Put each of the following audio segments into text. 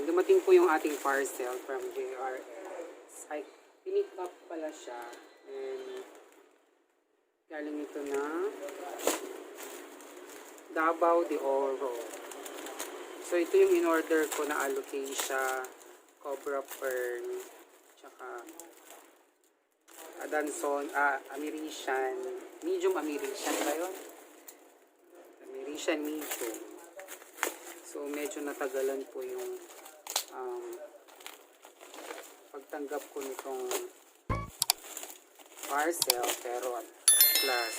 Ayan, dumating po yung ating parcel from JRS. Ay, pinick up pala siya. And galing ito na Davao de Oro. So, ito yung in-order ko na Alocasia, COBRA FERN, tsaka Adanson, Ameyredium, medium Ameyredium ba yun? Ameyredium medium. So, medyo natagalan po yung pagtanggap ko nitong parcel, pero plus,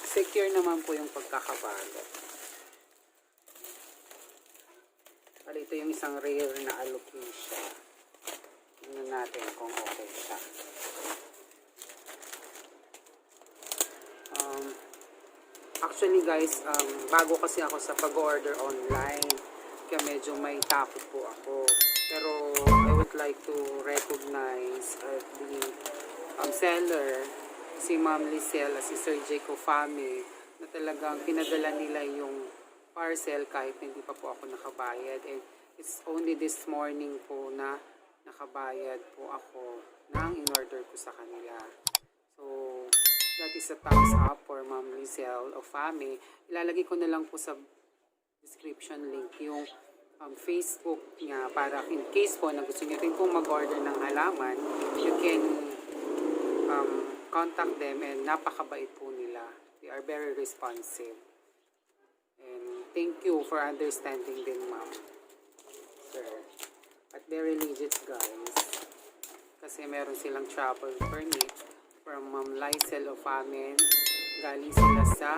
secure naman po yung pagkakabalot. Bali, ito yung isang rare na Alocasia. Tingnan natin kung okay siya. Actually guys, bago kasi ako sa pag-order online, kaya medyo may takot po ako. Pero I would like to recognize the seller, si Ma'am Liezel at si Sir Ofamen, na talagang pinadala nila yung parcel kahit hindi pa po ako nakabayad. And it's only this morning po na nakabayad po ako ng in-order ko sa kanila. So, that is a thumbs up for Ma'am Liezel Ofamen. Ilalagay ko na lang po sa description link yung Facebook niya para in case po na gusto niyo rin po mag-order ng halaman, you can contact them, and napakabait po nila. They are very responsive. And thank you for understanding din, ma'am. Sir. At very legit, guys. Kasi meron silang travel permit from Ma'am Liezel Ofamen. Galing sila sa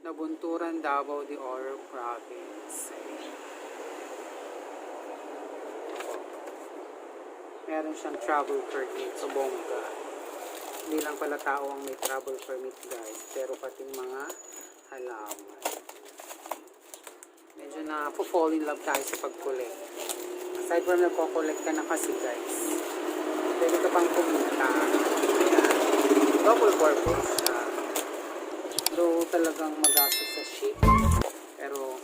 Nabunturan, Davao de Oro Province. Meron siyang travel permit sa bongga. Hindi lang pala tao ang may travel permit, guys, pero pati mga halaman. Medyo na fall in love tayo sa pag-collect. Aside from nagko-collect ka na kasi, guys, pwede ka pang kumita. Double purpose siya. Though talagang magastos sa shipping, pero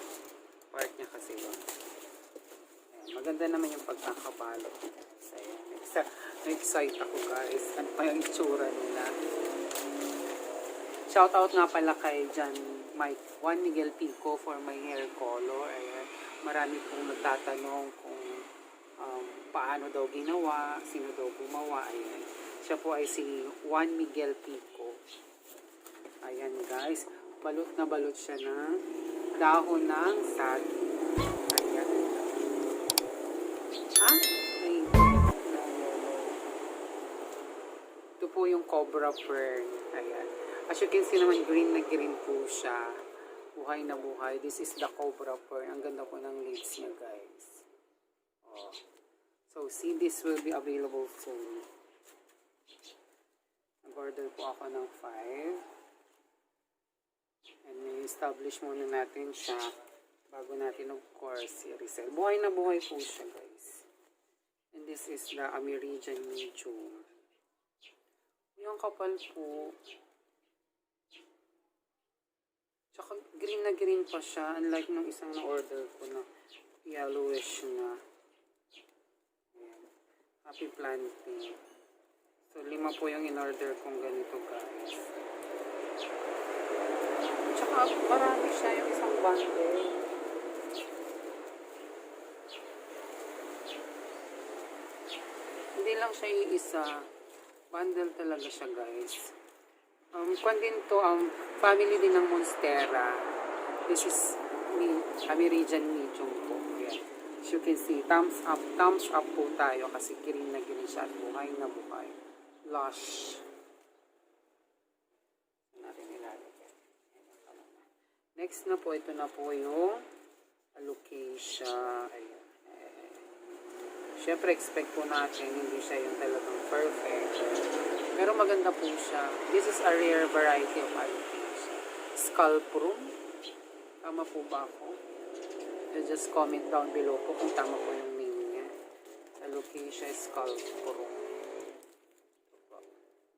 part niya kasi yun. Maganda naman yung pagkakabalot. Na-excite ako, guys. Ano pa yung itsura nila. Shoutout nga pala kay John Mike Juan Miguel Pico for my hair color. Ayan. Marami pong nagtatanong kung paano daw ginawa, sino daw gumawa. Ayan. Siya po ay si Juan Miguel Pico. Ayan, guys. Balot na balot siya ng dahon ng saging. Ayan. Ito po yung COBRA FERN. Ayan. As you can see naman, green na green po siya. Buhay na buhay. This is the COBRA FERN. Ang ganda po ng leaves niya, guys. Oh. So, see, this will be available soon. Nag-order po ako ng 5. And may establish muna natin siya bago natin, of course, i-resell. Buhay na buhay po siya, guys. And this is the Ameyredium medium. Yung kapal po. Tsaka green na green pa siya. Unlike nung isang na-order ko na yellowish na. Ayan. Happy planting. So, 5 po yung in-order kong ganito, guys. Tsaka marami siya yung isang bundle. Hindi lang siya iisa. Bundle talaga siya, guys. Kwan din to, family din ng Monstera. This is Ameyredium medium po. Ayan. As you can see, thumbs up po tayo kasi green na green siya at buhay na buhay. Lush. Next na po, ito na po yung Alocasia. Ayan. Siyempre, expect po natin, hindi siya yung talagang perfect. Pero maganda po siya. This is a rare variety of Alocasia. Scalprum. Tama po ba ako? Just comment down below po kung tama po yung name niya. Alocasia Scalprum.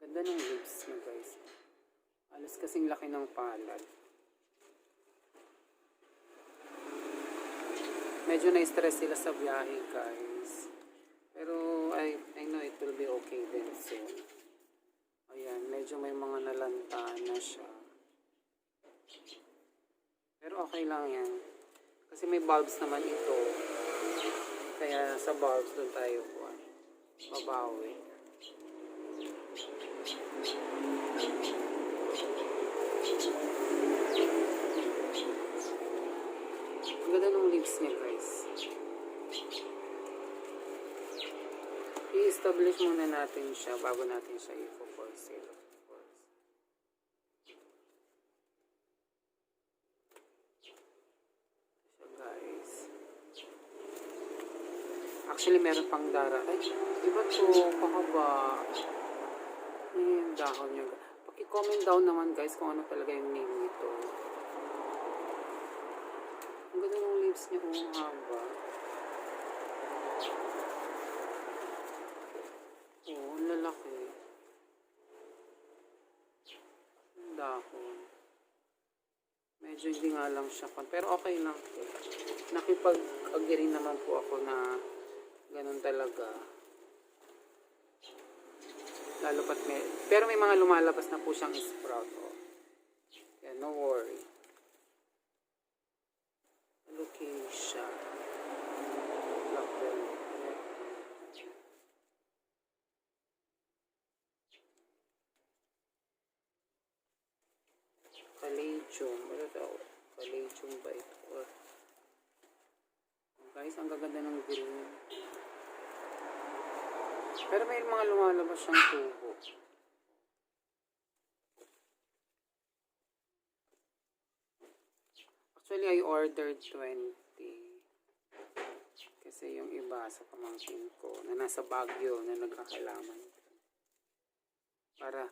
Ganda ng leaves niya, guys. Alas kasing laki ng palad. Medyo na-stress sila sa biyahe, guys. Pero I know it will be okay din soon. Ayan, medyo may mga nalanta na siya. Pero okay lang yan. Kasi may bulbs naman ito. Kaya sa bulbs doon tayo babawi. Ang ganda ng lips niya, guys. I-establish muna natin siya bago natin siya i-for sale, of course. So, guys. Actually, meron pang dara. Ay, iba to. Baka ba? Yung dahon niya. Paki-comment down naman, guys, kung ano talaga yung name nito. Ang ganda ng lips niya. Ang haba. Oo, ang lalaki. Ang dahon. Medyo hindi nga lang siya. Pero okay lang. Nakipag-agree naman po ako na ganun talaga. Lalo pat pero may mga lumalabas na po siyang sprout. Oh. Yeah, no worry. Alocasia. Palladium. Ano daw? Palladium ba ito? Guys, ang gaganda ng green. Pero may mga lumalabas siyang tubo. Actually, I ordered 20. Kasi yung iba sa pamangkin ko na nasa Baguio na nagkakalaman. Para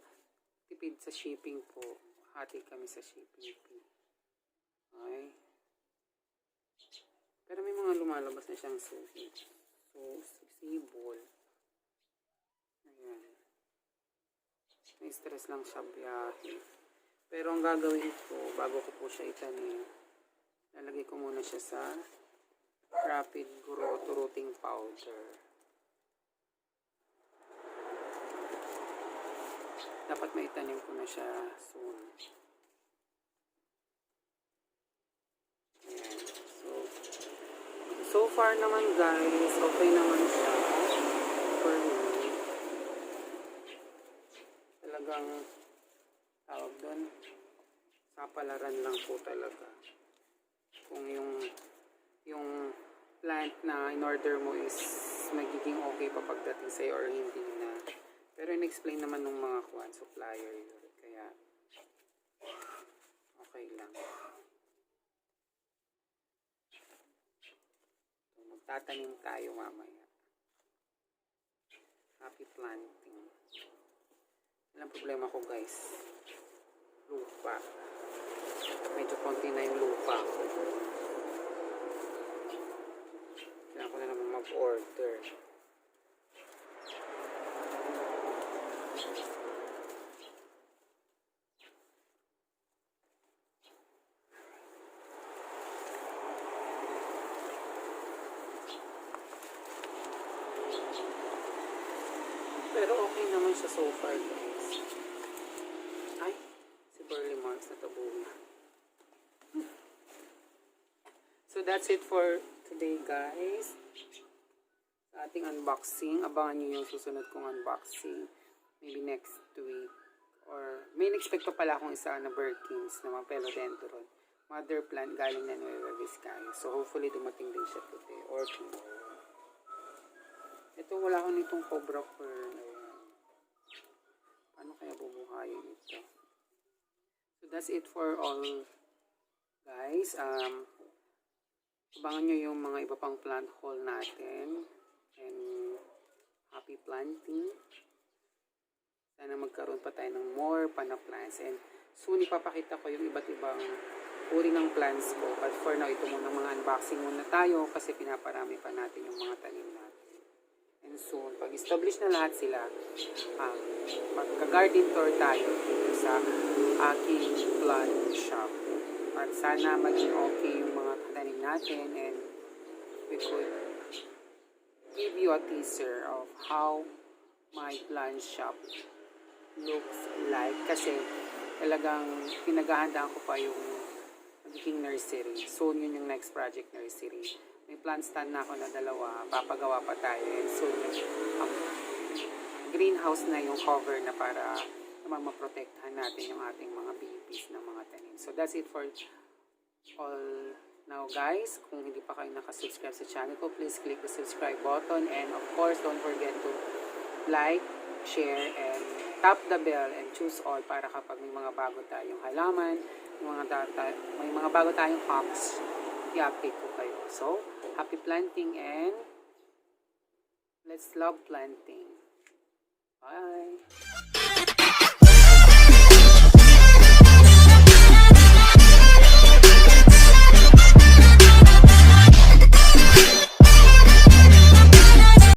tipid sa shipping po. Hati kami sa shipping fee. Okay. Pero may mga lumalabas na siyang suhi. So, sibol. Ayan. May stress lang sa biyahe. Pero ang gagawin ko, bago ko po siya itanim, lalagay ko muna siya sa rapid growth rooting powder. Dapat maitanim ko na siya soon. Ayan. So far naman, guys, okay naman siya for me. Talagang tawag doon, sapalaran lang po talaga. Kung yung plant na in order mo is magiging okay pa pagdating sa'yo or hindi na. Pero in-explain naman ng mga supplier yun. Kaya okay lang. So, magtatanim tayo mamaya. Happy planting. Walang problema ko, guys. Lupa. Medyo konti na yung lupa ko. Kailangan ko na naman mag-order. Pero okay naman siya so far, guys. Ay, si Burley Marks natabuhin. So that's it for today, guys. Sa ating unboxing. Abangan nyo yung susunod kong unboxing. Maybe next week. Or may in-expect pa pala akong isa na Birkins na mga philodendron. Mother plant galing na Nueva Vizcaya. So hopefully dumating din siya today or tomorrow. Ito, wala akong nitong COBRA FERN. Paano kaya bubuhayin ito? So that's it for all, guys. Abangan nyo yung mga iba pang plant haul natin. And happy planting. Sana magkaroon pa tayo ng more plants. And soon ipapakita ko yung iba't ibang uri ng plants ko. But for now, ito muna mga unboxing muna tayo kasi pinaparami pa natin yung mga tanim natin. And soon, pag-establish na lahat sila, magka-garden tour tayo dito sa aking plant shop. At sana maging okay yung mga tanim natin and we could give you a teaser of how my plant shop looks like. Kasi talagang pinaghahandaan ko pa yung magiging nursery. Soon yun yung next project nursery. May plant stand na ako na 2, papagawa pa tayo. And soon yung greenhouse na yung cover na para naman maprotektahan natin yung ating mga babies ng mga tanim. So that's it for all now, guys. Kung hindi pa kayo nakasubscribe sa channel ko, please click the subscribe button. And of course, don't forget to like, share, and tap the bell and choose all para kapag may mga bago tayong halaman, may mga bago tayong hacks, i-update ko kayo. So, happy planting and let's love planting. Bye!